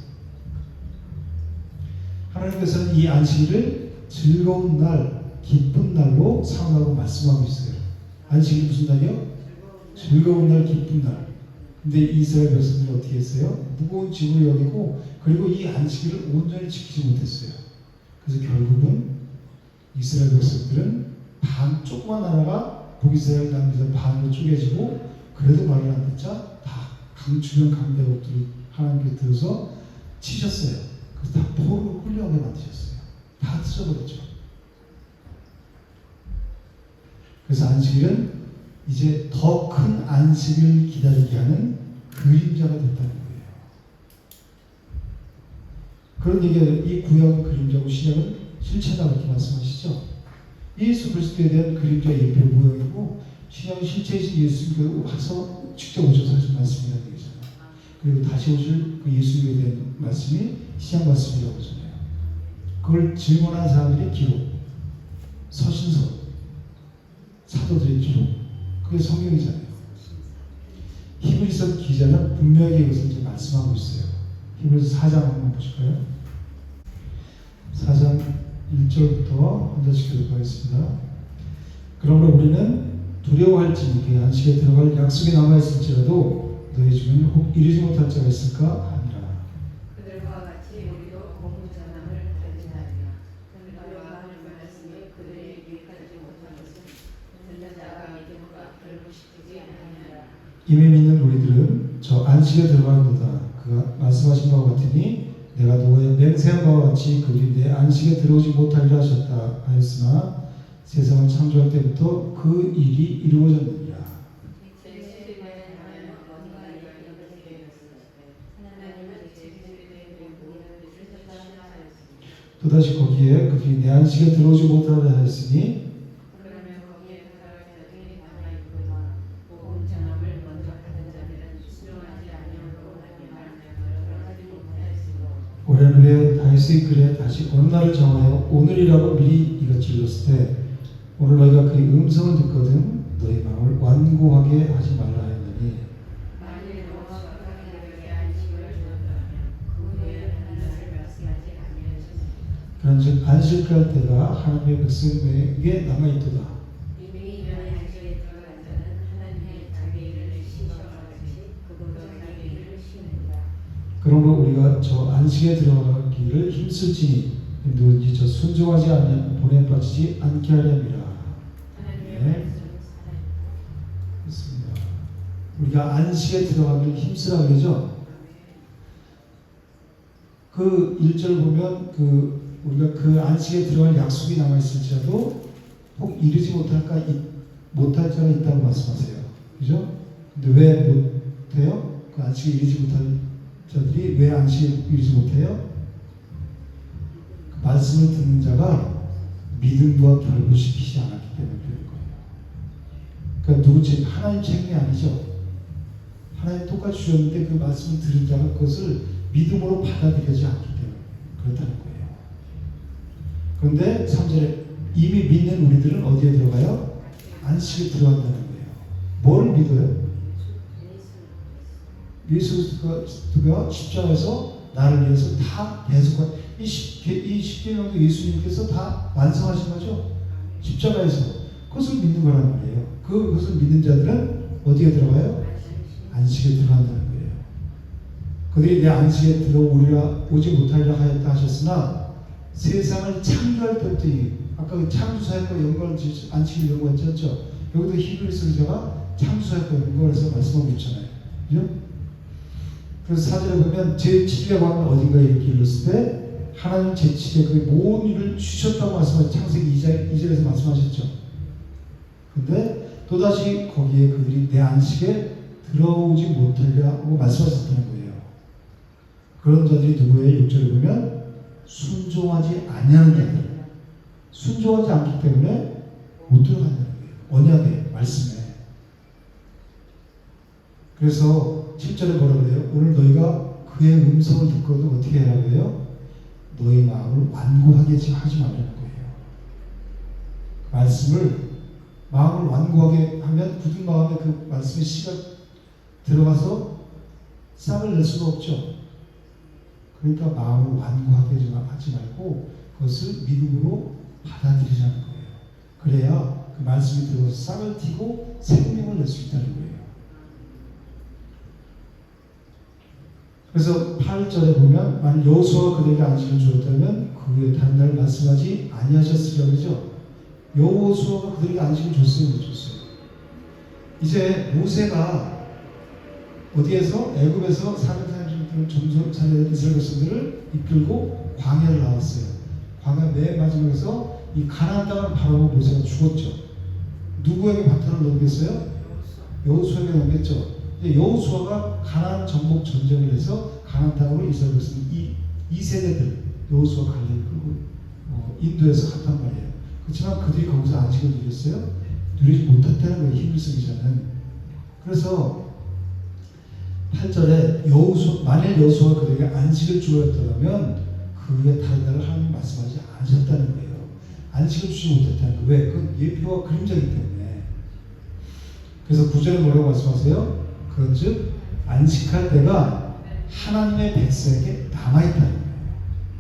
하나님께서는 이 안식일을 즐거운 날, 기쁜 날로 삼으라고 말씀하고 있어요. 안식일이 무슨 날이요? 즐거운 날, 기쁜 날. 근데 이스라엘 백성들이 어떻게 했어요? 무거운 짐을 여기고 그리고 이 안식일을 온전히 지키지 못했어요. 그래서 결국은 이스라엘 백성들은 조그만 나라가 북이스라엘 남에서 반으로 쪼개지고 그래도 말을 안 듣자 다 주변 강대국들이 하나님께 들어서 치셨어요. 그래서 다 포로로 끌려오게 만드셨어요. 다 찢어버렸죠. 그래서 안식일은 이제 더 큰 안식을 기다리게 하는 그림자가 됐다는 거예요. 그런 얘기가 이 구약 그림자고 신약은 실체다 그렇게 말씀하시죠. 예수 그리스도에 대한 그림자 예표 모형이고 신약은 실체이신 예수님께서 와서 직접 오셔서 하신 말씀이라는 얘기잖아요. 그리고 다시 오실 그 예수님에 대한 말씀이 신약 말씀이라고 하잖아요. 그걸 증언한 사람들의 기록, 서신서, 사도들의 기록, 그게 성경이잖아요. 히브리서 기자는 분명히 이것을 이제 말씀하고 있어요. 히브리서 4장 한번 보실까요? 4장 1절부터 한 절씩 교독하겠습니다. 그러므로 우리는 두려워할지니 그 안식에 들어갈 약속이 남아있을지라도 너희 중에는 혹 이르지 못할 자가 있을까 하니라. 그들과 같이 우리도 공부전함을 견진하리라. 그들과 하는 말씀이 그들이 유익하지 못한 것은 듣는 자가 믿음과 결부시키지 아니하리라. 이미 믿는 우리들은 저 안식에 들어가는도다. 그가 말씀하신 바와 같으니 내가 노아에 맹세한 바와 같이 그들이 내 안식에 들어오지 못하리라 하셨다 하였으나 세상을 창조할 때부터 그 일이 이루어졌느니라. 또다시 거기에 그들이 내 안식에 들어오지 못하리라 하였으니 그러면 거기에 들어갈 자들이 남아있거나 복음 전함을 먼저 받은 자들은 수용하지 아니하므로 하나님 말씀을 들어가지 못하였으므로 오랜 후에 다윗의 글에 다시 어느 날을 정하여 오늘이라고 미리 이같이 일렀을 때 오늘 너희가 그의 음성을 듣거든 너희 마음을 완고하게 하지 말라 하였느니 만일 노아가 그들에게 안식을 주었다면 그 후에 하는 날을 말씀하지 아니하였으니 그런즉 안식할 때가 하나님의 백성에게 남아있도다. 이미 이전에 안식에 들어간 자는 하나님의 자기 일을 시험하듯이 그들도 자기 일을 시는다. 그러므로 우리가 저 안식에 들어가기를 힘쓸지니 누구든지 저 순종하지 않으면 본에 빠지지 않게 하렵니다. 하나님의 네. 말씀은 살아있다. 그렇습니다. 우리가 안식에 들어가기를 힘쓰라 그러죠. 그 1절 보면 우리가 그 안식에 들어갈 약속이 남아있을지라도 혹 이르지 못할 자가 있다고 말씀하세요. 그죠? 근데 왜 못해요? 그 안식에 이르지 못할 자들이 왜 안식에 이르지 못해요? 그 말씀을 듣는 자가 믿음과 결부시키지 않았기 때문에 그런 거예요. 그러니까 누구 책임? 하나님 책임이 아니죠. 하나님 똑같이 주셨는데 그 말씀을 들은 자가 그것을 믿음으로 받아들이지 않기 때문에 그렇다는 거예요. 그런데 3절에 이미 믿는 우리들은 어디에 들어가요? 안식에 들어간다는 거예요. 뭘 믿어요? 예수 그리스도가 십자가에서 나를 위해서 다 대속한 이 십계명도 예수님께서 다 완성하신 거죠. 십자가에서 그것을 믿는 거라는 거예요. 그것을 믿는 자들은 어디에 들어가요? 안식에 들어간다는 거예요. 그들이 내 안식에 들어오리라 오지 못하리라 하였다 하셨으나 세상을 창조할 때부터 아까 그 창조사역과 연관을 안식일 연관했죠. 여기도 히브리서 기자가 창조사역과 연관해서 말씀하고 있잖아요. 그죠? 그래서 4절에 보면 제7일이라고 하면 어딘가에 이렇게 일렀을 때 하나님 제7일에 그 모든 일을 주셨다고 말씀하셨죠. 창세기 2절에서 말씀하셨죠. 근데 또다시 거기에 그들이 내 안식에 들어오지 못하리라고 말씀하셨다는 거예요. 그런 자들이 누구예요? 6절에 보면 순종하지 아니하는 자들. 순종하지 않기 때문에 못 들어간다는 거예요. 언약의 말씀에. 그래서 7절에 뭐라 그래요? 오늘 너희가 그의 음성을 듣고도 어떻게 하라고 해요? 너희 마음을 완고하게 하지 말라는 거예요. 말씀을 마음을 완고하게 하면 굳은 마음에 그 말씀의 씨가 들어가서 싹을 낼 수가 없죠. 그러니까 마음을 완고하게 하지 말고 그것을 믿음으로 받아들이자는 거예요. 그래야 그 말씀이 들어가서 싹을 틔고 생명을 낼 수 있다는 거예요. 그래서 8절에 보면 만일 여호수아가 그들에게 안식을 주었다면 그 후에 다른 날 말씀하지 아니하셨으리라 그러죠. 여호수아가 그들에게 안식을 줬어요, 못 줬어요? 이제 모세가 어디에서 애굽에서 430년 전쟁 이스라엘 백성들을 이끌고 광야를 나왔어요. 광야 맨 마지막에서 이 가나안 땅을 바라보고 모세가 죽었죠. 누구에게 바톤을 넘겼어요? 여호수아에게 넘겼죠. 이제 여호수아가 가나안 정복 전쟁을 해서 가나안 땅으로 이스라엘 백성 이 세대들 여호수아 갈렙을 끌고 인도에서 갔단 말이에요. 그렇지만 그들이 거기서 안식을 누렸어요? 누리지 못했다는 거예요. 히브리 성경에는. 그래서 8절에 만일 여호수아가 그들에게 안식을 주었더라면 그 후에 다른 날을 하나님 말씀하지 않으셨다는 거예요. 안식을 주지 못했다는 거예요. 왜? 그건 예표와 그림자이기 때문에. 그래서 9절에 뭐라고 말씀하세요? 그런즉 안식할 때가 하나님의 백성에게 남아있다는 거예요.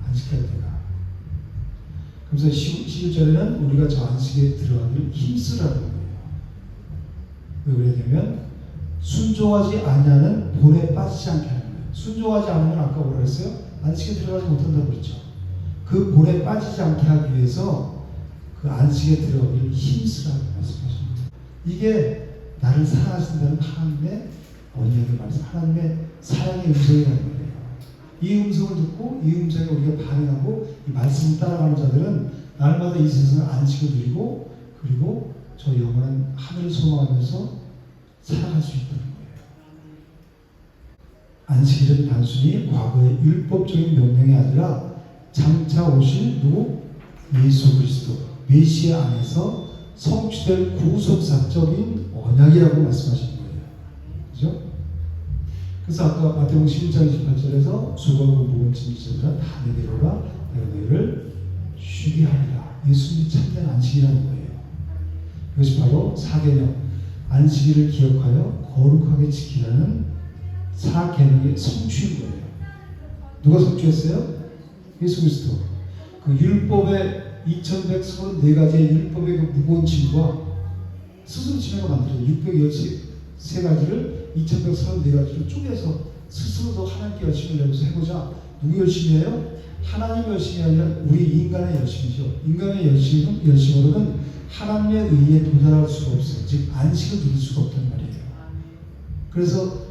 안식할 때가. 그래서 11절에는 우리가 저 안식에 들어가길 힘쓰라는 거예요. 왜 그러냐면 순종하지 아니하는 본에 빠지지 않게 하는 거예요. 순종하지 않으면 아까 뭐라 그랬어요? 안식에 들어가지 못한다고 그랬죠. 그 본에 빠지지 않게 하기 위해서 그 안식에 들어가기를 힘쓰라고 말씀하십니다. 이게 나를 사랑하신다는 하나님의 언약의 말씀, 하나님의 사랑의 음성이라는 거예요. 이 음성을 듣고 이 음성에 우리가 반응하고 이 말씀을 따라가는 자들은 날마다 이 세상을 안식을 누리고 그리고 저 영원한 하늘을 소망하면서 살아갈 수 있다는 거예요. 안식일은 단순히 과거의 율법적인 명령이 아니라 장차 오실 누구? 예수 그리스도 메시아 안에서 성취될 구속사적인 언약이라고 말씀하시는 거예요. 그죠? 그래서 아까 마태복음 11장 28절에서 수고하고 무거운 짐을 다 내게 오라 내가 너희를 쉬게 하리라. 예수님이 참된 안식이라는 거예요. 이것이 바로 사계명 안식일을 기억하여 거룩하게 지키라는 사계명의 성취인 거예요. 누가 성취했어요? 예수 그리스도. 그 율법의 2134가지의 율법의 그 무거운 짐과 스스로 지내가 만들어요. 613가지를 2134가지로 쪼개서 스스로도 하나님께 열심히 내면서 해보자. 누구 열심히 해요? 하나님 열심이 아니라 우리 인간의 열심이죠. 인간의 열심으로는 하나님의 의에 도달할 수가 없어요. 즉 안식을 누릴 수가 없단 말이에요. 그래서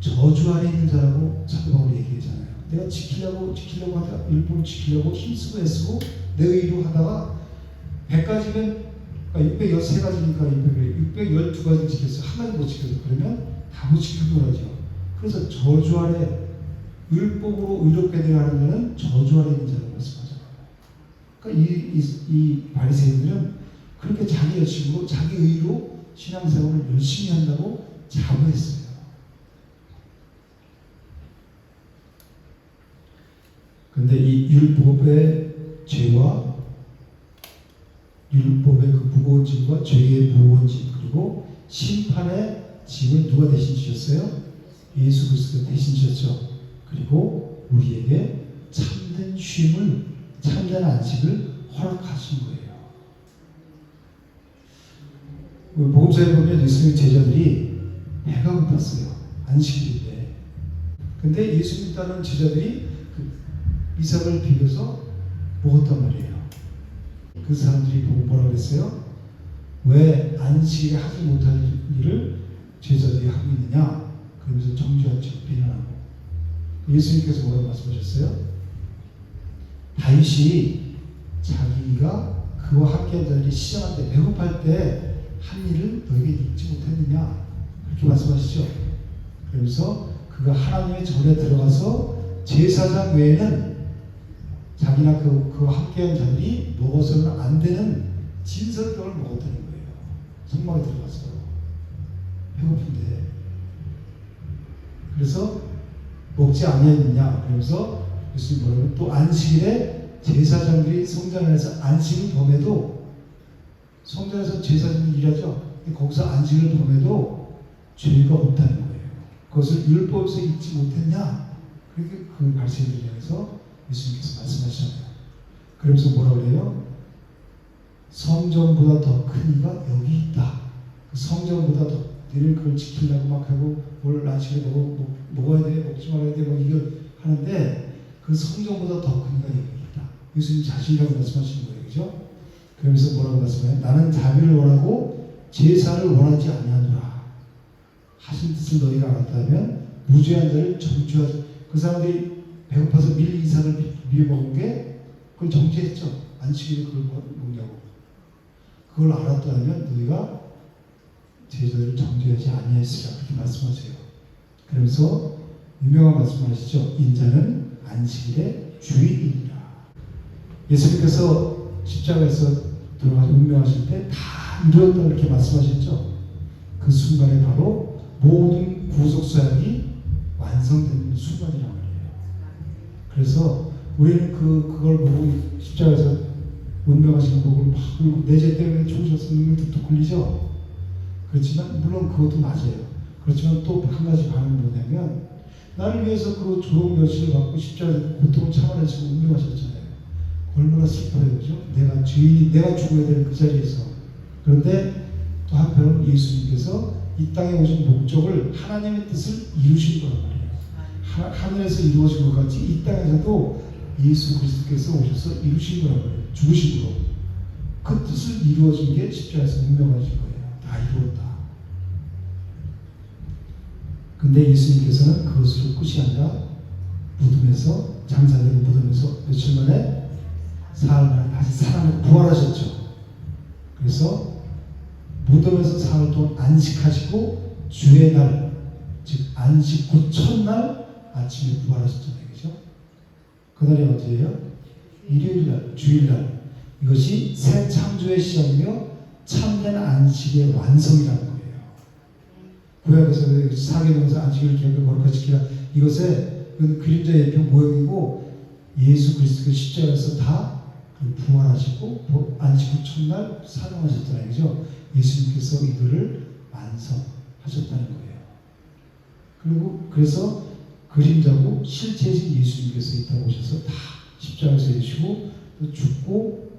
저주 아래 있는 자라고 사도 바울이 얘기하잖아요. 내가 지키려고 하다가 율법을 지키려고 힘쓰고 애쓰고 내 의로 하다가 100가지면 613가지니까 612가지 지켰어. 한 가지 못 지켜서 그러면 다 못 지킨 거라죠. 그래서 저주 아래 율법으로 의롭게 되어 하는 자는 저주 아래 있는 자라고 말씀하잖아요. 그러니까 이 바리새인들은 그렇게 자기 열심으로 자기 의로 신앙생활을 열심히 한다고 자부했어요. 그런데 이 율법의 죄와 율법의 그 무거운 짐과 죄의 무거운 짐 그리고 심판의 짐을 누가 대신 지셨어요? 예수 그리스도가 대신 지셨죠. 그리고 우리에게 참된 쉼을 참된 안식을 허락하신 거예요. 복음서에 보면 예수님의 제자들이 배가 고팠어요. 안식일인데. 근데 예수님 따르는 제자들이 그 이삭을 비벼서 먹었단 말이에요. 그 사람들이 보고 뭐라고 그랬어요? 왜 안식일에 하지 못할 일을 제자들이 하고 있느냐? 그러면서 정죄한 척 비난하고. 예수님께서 뭐라고 말씀하셨어요? 다윗이 자기가 그와 함께한 자들이 시장할 때 배고플 때 한 일을 너에게 잊지 못했느냐 그렇게 말씀하시죠. 그러면서 그가 하나님의 전에 들어가서 제사장 외에는 자기나 그와 함께한 자들이 먹어서는 안 되는 진설병을 먹었다는 거예요. 성막에 들어가서 배고픈데. 그래서 먹지 아니하였느냐 그러면서 예수님 뭐라고 또 안식일에 제사장들이 성전 안에서 안식을 범해도 성전에서 제사장들이 일하죠. 근데 거기서 안식을 범해도 죄가 없다는 거예요. 그것을 율법에서 잊지 못했냐? 그렇게 그 바리새인들에 대해서 예수님께서 말씀하시잖아요. 그러면서 뭐라 그래요? 성전보다 더 큰 이가 여기 있다. 그 성전보다 더 너희는 그걸 지키려고 막 하고 뭘 안식일에 먹어야 돼, 먹지 말아야 돼, 막 이거 하는데 그 성전보다 더 큰 이가 여기 있다. 예수님 자신이라고 말씀하시는 거예요, 그죠? 그러면서 뭐라고 말씀해요? 나는 자비를 원하고 제사를 원하지 아니하노라. 하신 뜻을 너희가 알았다면 무죄한 자를 정죄하지. 그 사람들이 배고파서 밀 이삭을 비벼 먹은 게 그걸 정죄했죠. 안식일에 그걸 먹냐고. 그걸 알았다면 너희가 제자들을 정죄하지 아니했으라 그렇게 말씀하세요. 그러면서 유명한 말씀하시죠. 인자는 안식일의 주인이니라. 예수님께서 십자가에서 돌아가서 운명하실 때 다 이루었다 이렇게 말씀하셨죠. 그 순간에 바로 모든 구속사역이 완성되는 순간이란 말이에요. 그래서 우리는 그걸 보고 십자가에서 운명하신 거 보고 막 내 죄 때문에 죽으셔서 눈물 뚝뚝 흘리죠. 그렇지만 물론 그것도 맞아요. 그렇지만 또 한 가지 반응은 뭐냐면 나를 위해서 그 조롱 멸시를 받고 십자가에서 고통을 참아내시고 운명하셨잖아요. 얼마나 슬퍼요, 그죠? 내가 죄인이 내가 죽어야 되는 그 자리에서. 그런데 또 한편으로 예수님께서 이 땅에 오신 목적을 하나님의 뜻을 이루신 거란 말이에요. 하늘에서 이루어진 것 같이 이 땅에서도 예수 그리스도께서 오셔서 이루신 거란 말이에요. 죽으신 거. 그 뜻을 이루어진 게 십자가에서 운명하신 거예요. 다 이루었다. 근데 예수님께서는 그것으로 끝이 아니라 무덤에서 장사되고 무덤에서 며칠 만에 사흘 만에 다시 살아나고 부활하셨죠. 그래서 무덤에서 사흘 동안 안식하시고 주의 날, 즉 안식 후 첫날 아침에 부활하셨잖아요. 그죠? 그날이 언제예요? 일요일날, 주일날. 이것이 새 창조의 시작이며 참된 안식의 완성이라는 거예요. 구약에서 사계명에서 안식일 계획을 거룩하게 지키라. 이것의 그림자 예표 모형이고 예수 그리스도의 십자가에서 다 부활하시고 안식 후 첫날 사용하셨잖아요. 그죠? 예수님께서 이들을 완성하셨다는 거예요. 그리고 그래서 그림자고 실체이신 예수님께서 이 땅에 오셔서 다 십자가에서 해주시고 또 죽고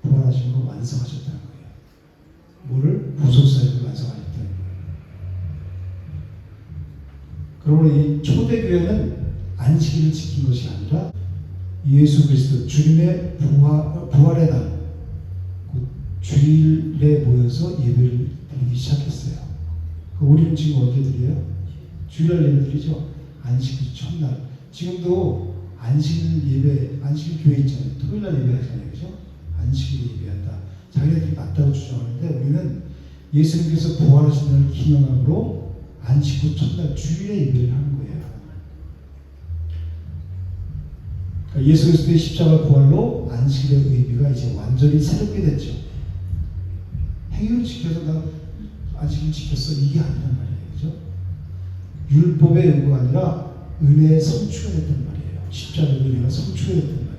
부활하신 걸 완성하셨다는 거예요. 뭐를? 구속사역을 완성하셨다는 거예요. 그러므로 이 초대교회는 안식일을 지킨 것이 아니라 예수 그리스도 주님의 부활의 날 주일에 모여서 예배를 드리기 시작했어요. 우리는 지금 언제 드려요? 주일날 예배 드리죠. 안식일 첫날. 지금도 안식일 예배, 안식일 교회 있잖아요. 토요일날 예배하잖아요. 그죠? 안식일 예배한다. 자기네들이 맞다고 주장하는데 우리는 예수님께서 부활하신 날을 기념함으로 안식 후 첫날 주일에 예배를 하는 거예요. 그러니까 예수 그리스도의 십자가 부활로 안식일의 의미가 이제 완전히 새롭게 됐죠. 행위를 지켜서 나 안식일 지켰어 이게 아니란 말이에요. 그죠? 율법의 의무가 아니라 은혜의 성취가 됐단 말이에요. 십자가의 은혜가 성취가 됐단 말이에요.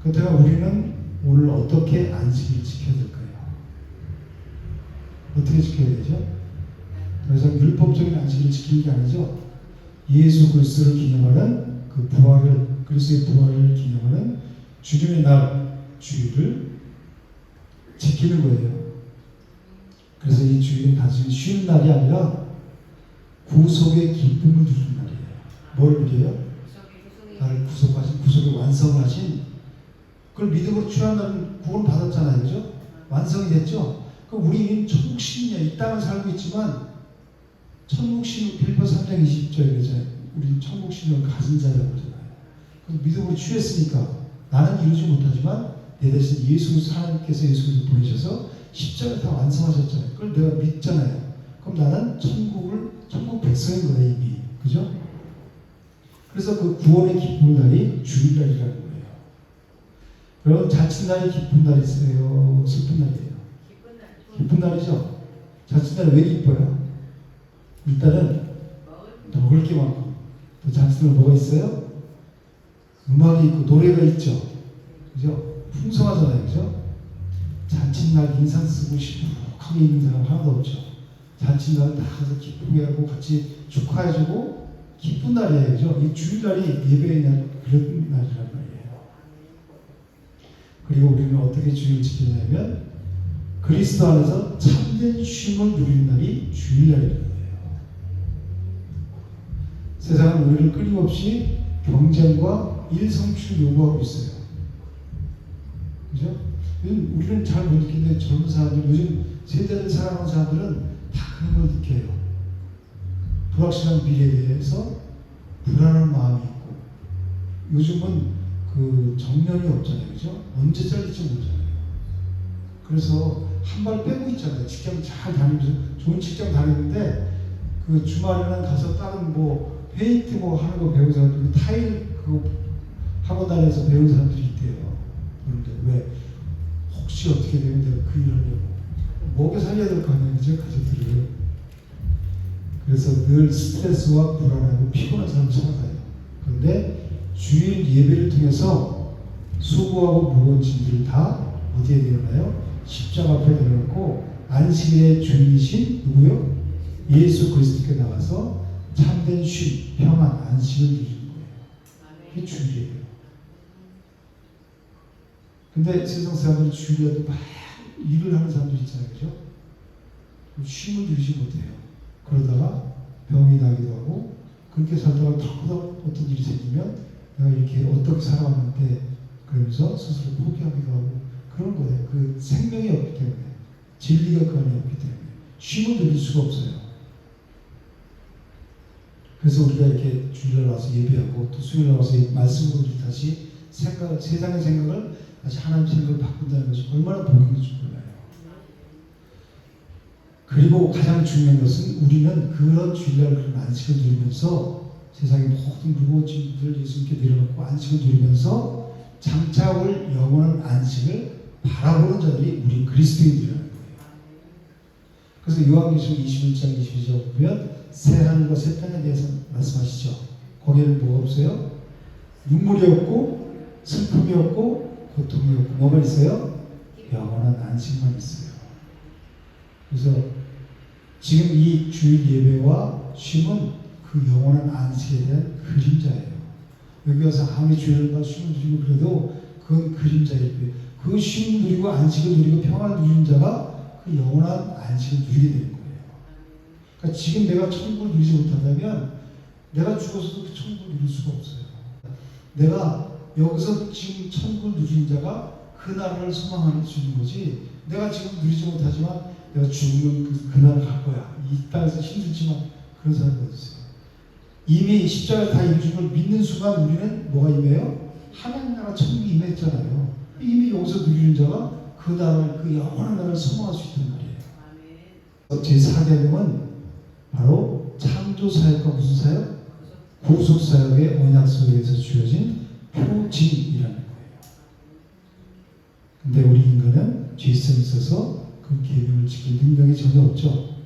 그렇다면 우리는 오늘 어떻게 안식일 지켜야 될까요? 어떻게 지켜야 되죠? 더 이상 율법적인 안식일을 지키는 게 아니죠. 예수 그리스도를 기념하는 그 부활을, 그리스도의 부활을 기념하는 주님의 날, 주일을 지키는 거예요. 그래서 이 주일은 단순히 쉬는 날이 아니라 구속의 기쁨을 누리는 날이에요. 뭘 누려요? 나를 구속하신, 구속의 완성을 하신, 그걸 믿음으로 취한 날은 구원 받았잖아요. 그죠? 완성이 됐죠? 그럼 우리는 천국 시민이야. 이 땅을 살고 있지만 천국 시민, 빌립보 3장 20절에 그러잖아요. 우리는 천국 시민을 가진 자라고 그러잖아요. 그럼 믿음으로 취했으니까 나는 이루지 못하지만 내 대신 하나님께서 예수를 보내셔서 십자가를 다 완성하셨잖아요. 그걸 내가 믿잖아요. 그럼 나는 천국 백성인 거예요, 이미. 그죠? 그래서 그 구원의 기쁨 날이 주일날이라는 거예요. 여러분 자칫날이 기쁜 날이 있어요? 슬픈 날이에요? 기쁜 날이죠. 자칫날이 왜 기뻐요? 일단은 먹을 게 많고 또 자칫날 뭐가 있어요? 음악이 있고 노래가 있죠. 그죠? 풍성하잖아요. 그죠? 잔칫날 인상 쓰고 시원하게 있는 사람 하나도 없죠. 잔칫날 다 가서 기쁘게 하고 같이 축하해주고 기쁜 날이에요. 그죠? 이 주일날이 예배의 날, 그런 날이란 말이에요. 그리고 우리는 어떻게 주일을 지키냐면 그리스도 안에서 참된 쉼을 누리는 날이 주일날이라는 거예요. 세상은 우리를 끊임없이 경쟁과 일성취를 요구하고 있어요. 그죠? 우리는 잘 못 느끼는데 젊은 사람들, 요즘 세대를 살아가는 사람들은 다 그런 걸 느껴요. 불확실한 미래에 대해서 불안한 마음이 있고, 요즘은 그 정년이 없잖아요. 그죠? 언제 잘릴지 모르잖아요. 그래서 한 발 빼고 있잖아요. 직장 잘 다니면서 좋은 직장 다니는데 그 주말에는 가서 다른 뭐 페인트 뭐 하는 거 배우는 사람들, 타일 그 학원 다녀서 배우는 사람들이 있대요. 그런데 왜? 혹시 어떻게 되면 내가 그 일을 하려고 먹여 살려야 될 거 아니에요, 그죠? 가족들을. 그래서 늘 스트레스와 불안하고 피곤한 삶을 살아가요. 그런데 주일 예배를 통해서 수고하고 무거운 짐들을 다 어디에 내려놔요? 십자가 앞에 내려놓고 안식일의 주인이신 누구요? 예수 그리스도께 나가서 참된 쉼, 평안, 안식을 누리는 거예요. 그게 주일이에요. 근데 세상 사람들은 주일에도 막 일을 하는 사람들 있잖아요. 그죠? 쉼을 누리지 못해요. 그러다가 병이 나기도 하고, 그렇게 살다가 더 어떤 일이 생기면 내가 이렇게 어떻게 살아왔는데 그러면서 스스로 포기하기도 하고 그런 거예요. 그 생명이 없기 때문에, 진리가 그 안에 없기 때문에 쉼을 누릴 수가 없어요. 그래서 우리가 이렇게 주일날 와서 예배하고 또 수요일날 와서 말씀으로 다시 세상의 생각을 다시 하나님 생각을 바꾼다는 것이 얼마나 복인지 몰라요. 그리고 가장 중요한 것은 우리는 그런 주일날 그런 안식을 누리면서 세상의 모든 무거운 짐들을 예수님께 내려놓고 안식을 누리면서 장차 올 영원한 안식을 바라보는 자들이 우리 그리스도인들이라는 거예요. 그래서 요한계시록 21장 22절 보면 새 하늘과 새 땅에 대해서 말씀하시죠. 거기에는 뭐가 없어요? 눈물이 없고 슬픔이 없고 고통이 없고 뭐만 있어요? 영원한 안식만 있어요. 그래서 지금 이 주일 예배와 쉼은 그 영원한 안식에 대한 그림자예요. 여기 와서 아무리 주일과 쉼을 누리고 그래도 그건 그림자일 거예요. 그 쉼을 누리고 안식을 누리고 평안을 누리는 자가 그 영원한 안식을 누리게 되는 거예요. 그러니까 지금 내가 천국을 누리지 못한다면 내가 죽어서도 그 천국을 누릴 수가 없어요. 내가 여기서 지금 천국을 누리는 자가 그 나라를 소망할 수 있는 거지, 내가 지금 누리지 못하지만 내가 죽으면 그 나라를 갈 거야. 이 땅에서 힘들지만 그런 사람이 어디 있어요? 이미 십자가를 다 이루신 걸 믿는 순간 우리는 뭐가 임해요? 하나님 나라 천국이 임했잖아요. 이미 여기서 누리는 자가 그 나라를, 그 영원한 나라를 소망할 수 있단 말이에요. 제4계명은 바로 창조사역과 무슨 사역? 구속사역의 언약 속에서 주어진 표징이라는 거예요. 근데 우리 인간은 죄성이 있어서 그 계명을 지킬 능력이 전혀 없죠.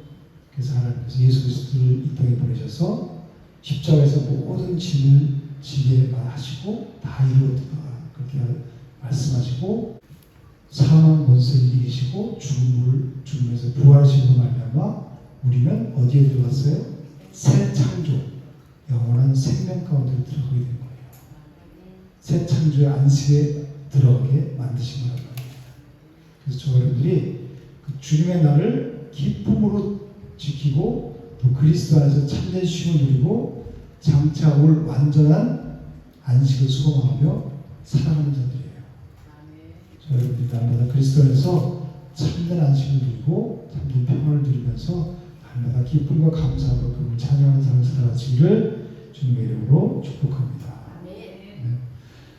그래서 하나님께서 예수 그리스도를 이 땅에 보내셔서 십자가에서 모든 짐을 지게 하시고 다 이루었다 그렇게 말씀하시고 사망 권세를 이기시고 죽음에서 부활하시고 말미암아 우리는 어디에 들어갔어요? 새 창조, 영원한 생명 가운데 들어가게 된 거예요. 새 창조의 안식에 들어가게 만드신 거란 말이에요. 그래서 저 여러분들이 그 주님의 날을 기쁨으로 지키고 또 그리스도 안에서 참된 쉼을 누리고 장차 올 완전한 안식을 수고하며 살아가는 자들이에요. 저 여러분들이 날마다 그리스도 안에서 참된 안식을 누리고 참된 평안을 누리면서 날마다 기쁨과 감사로 그분을 찬양하는 삶을 살아가시기를 주님의 이름으로 축복합니다. 네.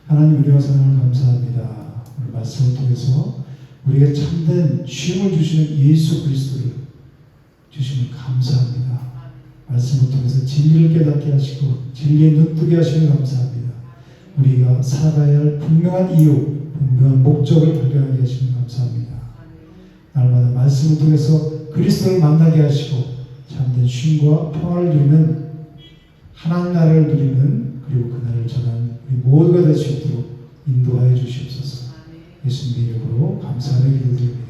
하나님 은혜와 사랑을 감사합니다. 오늘 말씀을 통해서 우리에게 참된 쉼을 주시는 예수 그리스도를 주시면 감사합니다. 말씀을 통해서 진리를 깨닫게 하시고 진리에 눈뜨게 하시면 감사합니다. 우리가 살아가야 할 분명한 이유, 분명한 목적을 발견하게 하시면 감사합니다. 날마다 말씀을 통해서 그리스도를 만나게 하시고 참된 쉼과 평화를 누리는 하나님 나라를 누리는 그리고 그 나라를 전하는 우리 모두가 될 수 있도록 인도하여 주시옵소서. 예수님의 이름으로 감사하며 기도드립니다.